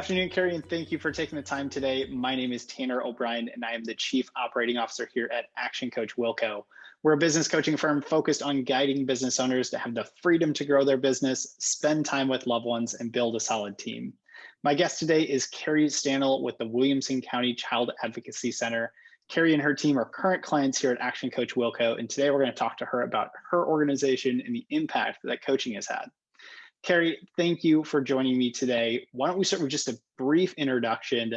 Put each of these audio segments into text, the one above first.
afternoon, Kerrie, and thank you for taking the time today. My name is Tanner O'Brien, and I am the Chief Operating Officer here at Action Coach Wilco. We're a business coaching firm focused on guiding business owners to have the freedom to grow their business, spend time with loved ones, and build a solid team. My guest today is Kerrie Stannell with the Williamson County Child Advocacy Center. Kerrie and her team are current clients here at Action Coach Wilco, and today we're going to talk to her about her organization and the impact that coaching has had. Kerrie, thank you for joining me today. Why don't we start with just a brief introduction?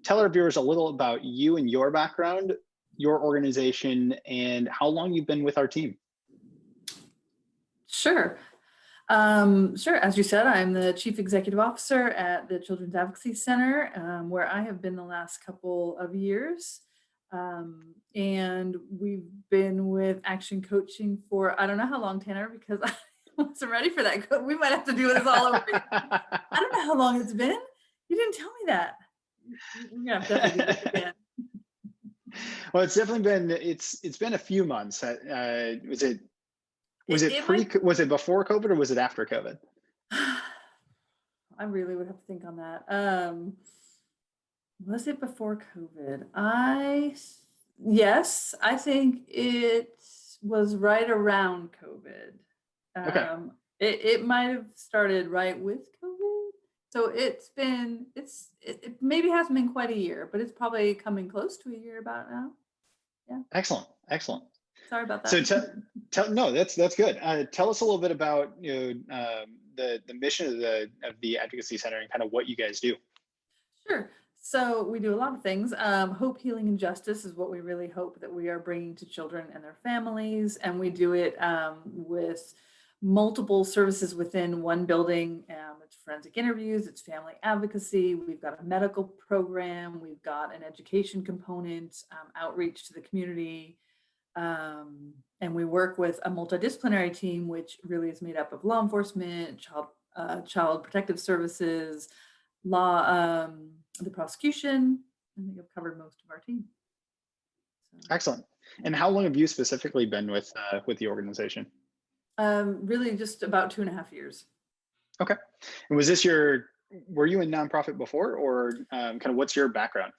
Tell our viewers a little about you and your background, your organization, and how long you've been with our team. Sure. As you said, I'm the Chief Executive Officer at the Children's Advocacy Center, where I have been the last couple of years. And we've been with Action Coaching for, I don't know how long, Tanner, because I wasn't ready for that. We might have to do this all over again. I don't know how long it's been. You didn't tell me that. We're gonna have to definitely do this again. Well, it's definitely been it's been a few months. Was it before COVID or was it after COVID? I really would have to think on that. Was it before COVID? Yes, I think it was right around COVID. Okay. It might have started right with COVID. So it maybe hasn't been quite a year, but it's probably coming close to a year about now. Yeah. Excellent. Sorry about that. So no, that's good. Tell us a little bit about the mission of the Advocacy Center and kind of what you guys do. Sure. So we do a lot of things. Hope, healing, and justice is what we really hope that we are bringing to children and their families, and we do it with multiple services within one building. It's forensic interviews, it's family advocacy, we've got a medical program, we've got an education component, outreach to the community, and we work with a multidisciplinary team, which really is made up of law enforcement, child protective services, law, the prosecution. I think I've covered most of our team. So. Excellent. And how long have you specifically been with the organization? Really just about 2.5 years. Okay. And were you in nonprofit before, or kind of what's your background?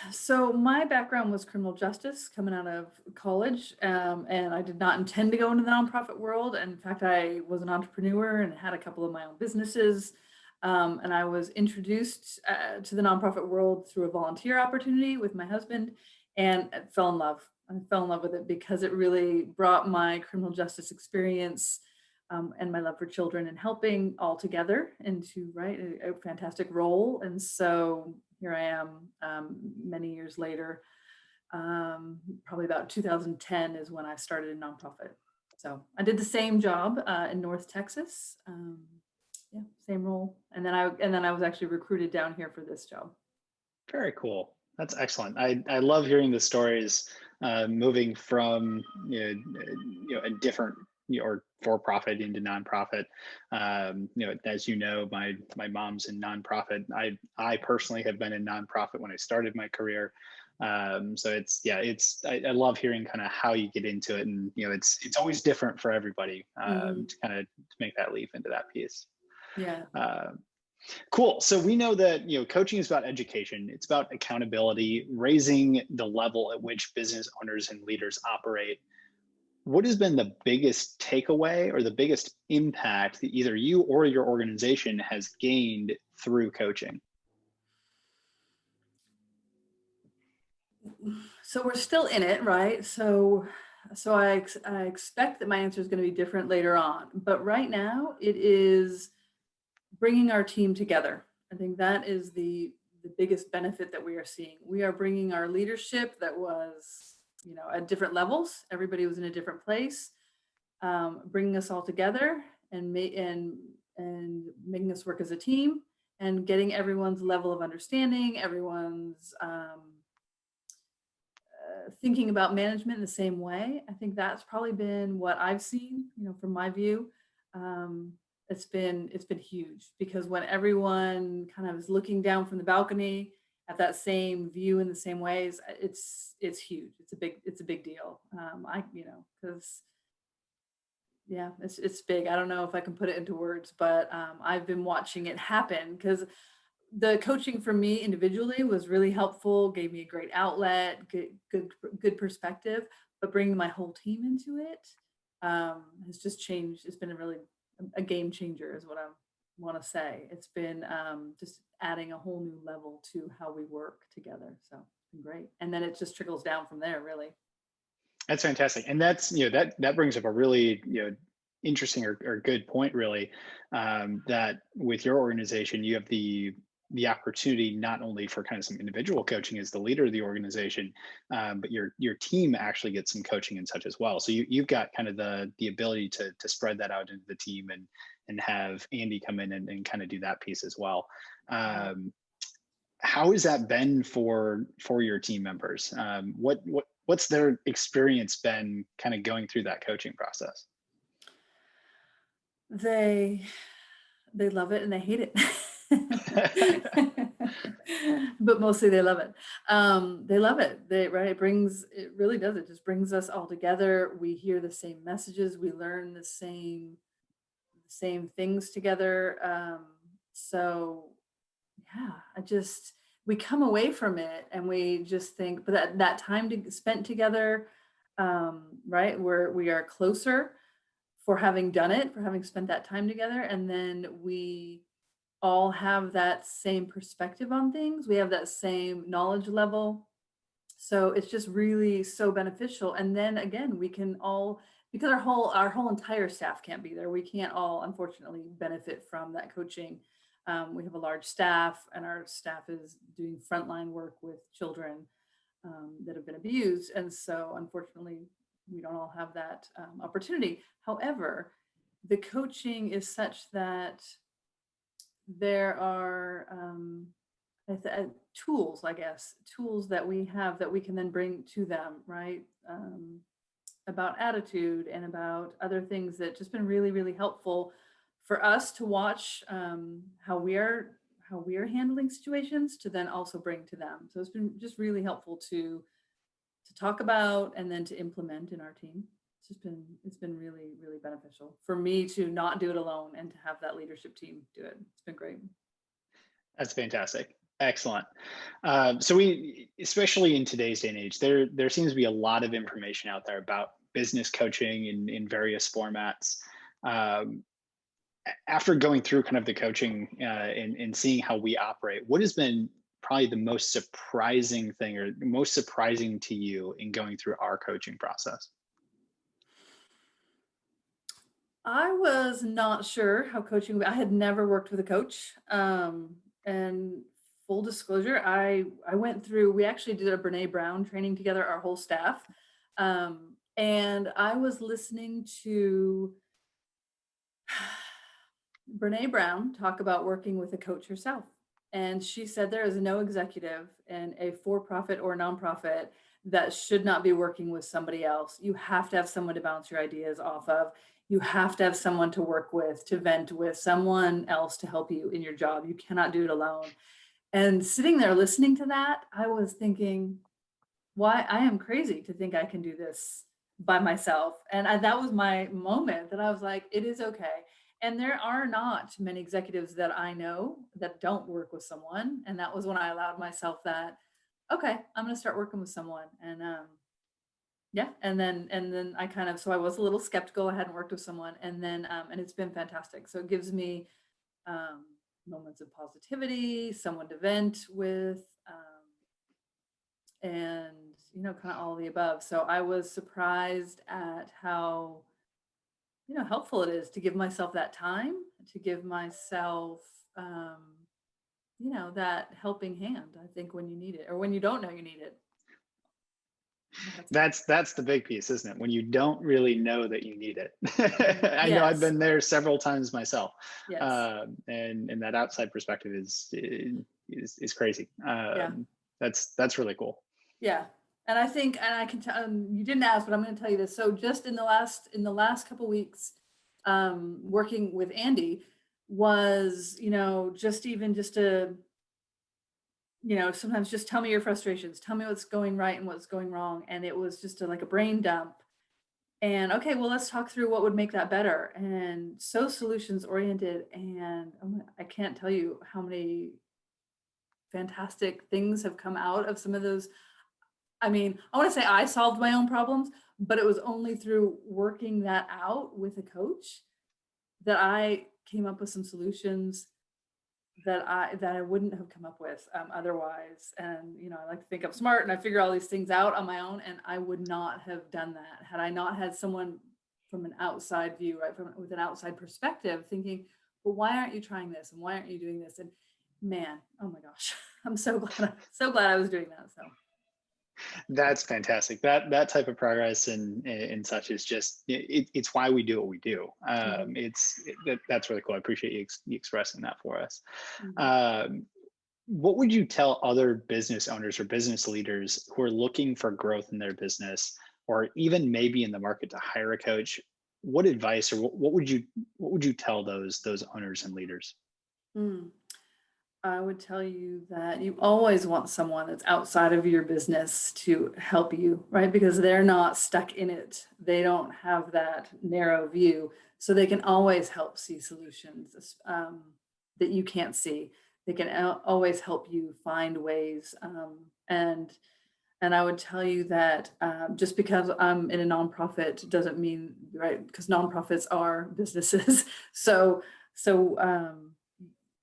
So my background was criminal justice coming out of college, and I did not intend to go into the nonprofit world. And in fact, I was an entrepreneur and had a couple of my own businesses. And I was introduced to the nonprofit world through a volunteer opportunity with my husband, and I fell in love. I fell in love with it because it really brought my criminal justice experience and my love for children and helping all together into a fantastic role. And so here I am many years later. Probably about 2010 is when I started a nonprofit. So I did the same job in North Texas. Yeah, same role. And then I was actually recruited down here for this job. Very cool. That's excellent. I love hearing the stories moving from a different or for-profit into nonprofit. As you know, my mom's in nonprofit. I personally have been in nonprofit when I started my career. So I love hearing kind of how you get into it, and it's always different for everybody to kind of make that leap into that piece. Yeah. Cool. So we know that coaching is about education. It's about accountability, raising the level at which business owners and leaders operate. What has been the biggest takeaway or the biggest impact that either you or your organization has gained through coaching? So we're still in it, right? So I expect that my answer is going to be different later on, but right now it is bringing our team together. I think that is the biggest benefit that we are seeing. We are bringing our leadership that was, at different levels. Everybody was in a different place, bringing us all together and making us work as a team and getting everyone's level of understanding, everyone's thinking about management in the same way. I think that's probably been what I've seen, from my view. It's been huge, because when everyone kind of is looking down from the balcony at that same view in the same ways, it's huge. It's a big deal. Because it's big. I don't know if I can put it into words, but I've been watching it happen, because the coaching for me individually was really helpful, gave me a great outlet, good perspective, but bringing my whole team into it has just changed. It's been a game changer is what I want to say. It's been just adding a whole new level to how we work together. So it's been great. And then it just trickles down from there, really. That's fantastic, and that's that brings up a really interesting or good point, really, that with your organization you have the opportunity not only for kind of some individual coaching as the leader of the organization, but your team actually gets some coaching and such as well. So you've got kind of the ability to spread that out into the team and have Andy come in and kind of do that piece as well. Right. How has that been for your team members? What's their experience been kind of going through that coaching process? They they love it and they hate it. But mostly they love it. They love it. It really does. It just brings us all together. We hear the same messages. We learn the same things together. So yeah, we come away from it and we just think, but that time spent together, right, where we are closer for having done it, for having spent that time together. And then we all have that same perspective on things. We have that same knowledge level. So it's just really so beneficial. And then again, we can all, because our whole entire staff can't be there. We can't all unfortunately benefit from that coaching. We have a large staff, and our staff is doing frontline work with children that have been abused. And so unfortunately, we don't all have that opportunity. However, the coaching is such that there are tools, I guess, tools that we have that we can then bring to them, right? About attitude and about other things that just been really, really helpful for us to watch how we are handling situations to then also bring to them. So it's been just really helpful to talk about and then to implement in our team. It's been really, really beneficial for me to not do it alone and to have that leadership team do it. It's been great. That's fantastic. Excellent. So especially in today's day and age, there seems to be a lot of information out there about business coaching in various formats. Um, After going through kind of the coaching and seeing how we operate, what has been probably the most surprising thing or most surprising to you in going through our coaching process? I was not sure how I had never worked with a coach. And full disclosure, I went through, we actually did a Brene Brown training together, our whole staff. And I was listening to Brene Brown talk about working with a coach herself. And she said there is no executive in a for-profit or nonprofit that should not be working with somebody else. You have to have someone to bounce your ideas off of. You have to have someone to work with, to vent with, someone else to help you in your job. You cannot do it alone. And sitting there listening to that, I was thinking, why I am crazy to think I can do this by myself. And that was my moment that I was like, it is okay. And there are not many executives that I know that don't work with someone. And that was when I allowed myself that, okay, I'm going to start working with someone. And yeah, and then I kind of, so I was a little skeptical. I hadn't worked with someone, and it's been fantastic. So it gives me um, moments of positivity, someone to vent with, and kind of all of the above. So I was surprised at how helpful it is to give myself that time, to give myself um, that helping hand. I think when you need it, or when you don't know you need it. That's the big piece, isn't it? When you don't really know that you need it. I know I've Yes, been there several times myself, yes, and that outside perspective is crazy. yeah, That's really cool. yeah. And I think, and I can tell, you didn't ask, but I'm going to tell you this. So just in the last couple weeks, working with Andy was, just to, sometimes just tell me your frustrations, tell me what's going right and what's going wrong. And it was just like a brain dump. And okay, well, let's talk through what would make that better. And so solutions oriented. And I can't tell you how many fantastic things have come out of some of those. I mean, I want to say I solved my own problems, but it was only through working that out with a coach that I came up with some solutions that I wouldn't have come up with otherwise. And I like to think I'm smart and I figure all these things out on my own, and I would not have done that had I not had someone from an outside view, right, with an outside perspective, thinking, well, why aren't you trying this, and why aren't you doing this? And man, oh my gosh, I'm so glad I was doing that. So That's fantastic. That type of progress and such is just it's why we do what we do. mhm, That's really cool. I appreciate you expressing that for us. mhm. Um, what would you tell other business owners or business leaders who are looking for growth in their business, or even maybe in the market to hire a coach? What advice, or what would you tell those owners and leaders? Mm. I would tell you that you always want someone that's outside of your business to help you, right? Because they're not stuck in it. They don't have that narrow view. So they can always help see solutions that you can't see. They can always help you find ways. And I would tell you that just because I'm in a nonprofit doesn't mean, right? Because nonprofits are businesses. So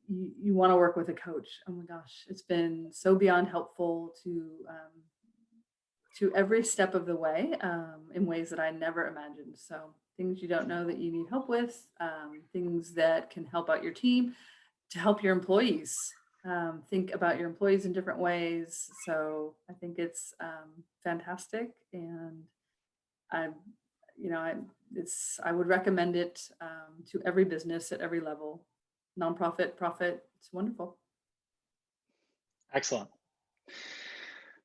you want to work with a coach. Oh my gosh, it's been so beyond helpful to every step of the way, in ways that I never imagined. So things you don't know that you need help with, things that can help out your team, to help your employees. Think about your employees in different ways. So I think it's fantastic, and I, I would recommend it to every business at every level, nonprofit, profit. It's wonderful. Excellent.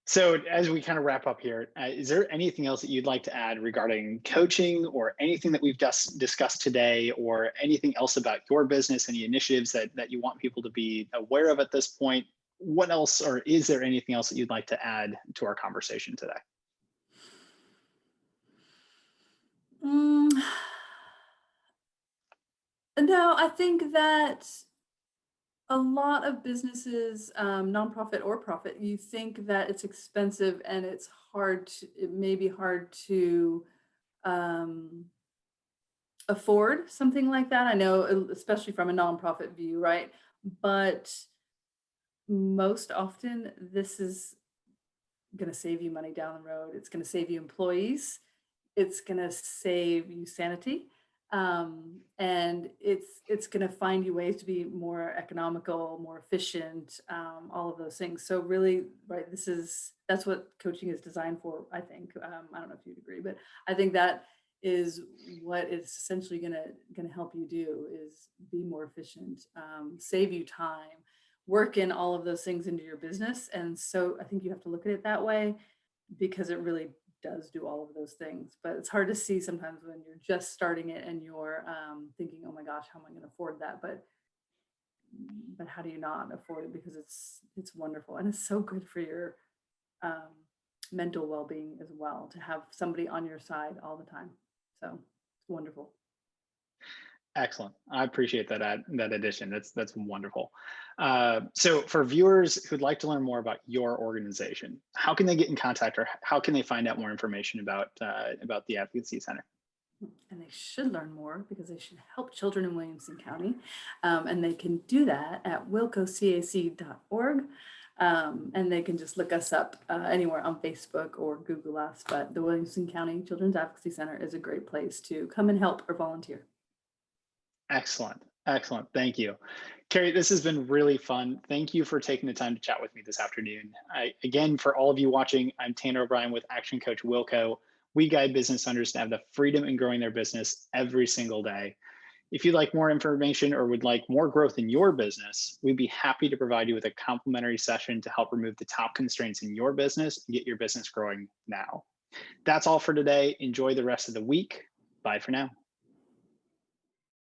So as we kind of wrap up here, is there anything else that you'd like to add regarding coaching, or anything that we've just discussed today, or anything else about your business, any initiatives that you want people to be aware of at this point? What else, or is there anything else that you'd like to add to our conversation today? Mm, no, I think that a lot of businesses, nonprofit or profit, you think that it's expensive and it may be hard to um, afford something like that. I know, especially from a nonprofit view, right? But most often, this is going to save you money down the road. It's going to save you employees. It's going to save you sanity. And it's going to find you ways to be more economical, more efficient, all of those things. So really, right, that's what coaching is designed for, I think. I don't know if you'd agree, but I think that is what it's essentially going to help you do, is be more efficient, save you time, work in all of those things into your business. And so I think you have to look at it that way, because it really does do all of those things. But it's hard to see sometimes when you're just starting it and you're thinking, oh my gosh, how am I going to afford that? But how do you not afford it? Because it's wonderful, and it's so good for your um, mental well-being as well, to have somebody on your side all the time. So it's wonderful. Excellent. I appreciate that addition. That's wonderful. So for viewers who'd like to learn more about your organization, how can they get in contact, or how can they find out more information about the Advocacy Center? And they should learn more, because they should help children in Williamson County. And they can do that at wilcocac.org. And they can just look us up anywhere on Facebook or Google us. But the Williamson County Children's Advocacy Center is a great place to come and help or volunteer. Excellent. Excellent. Thank you. Kerrie, this has been really fun. Thank you for taking the time to chat with me this afternoon. Again, for all of you watching, I'm Tanner O'Brien with Action Coach Wilco. We guide business owners to have the freedom in growing their business every single day. If you'd like more information or would like more growth in your business, we'd be happy to provide you with a complimentary session to help remove the top constraints in your business and get your business growing now. That's all for today. Enjoy the rest of the week. Bye for now.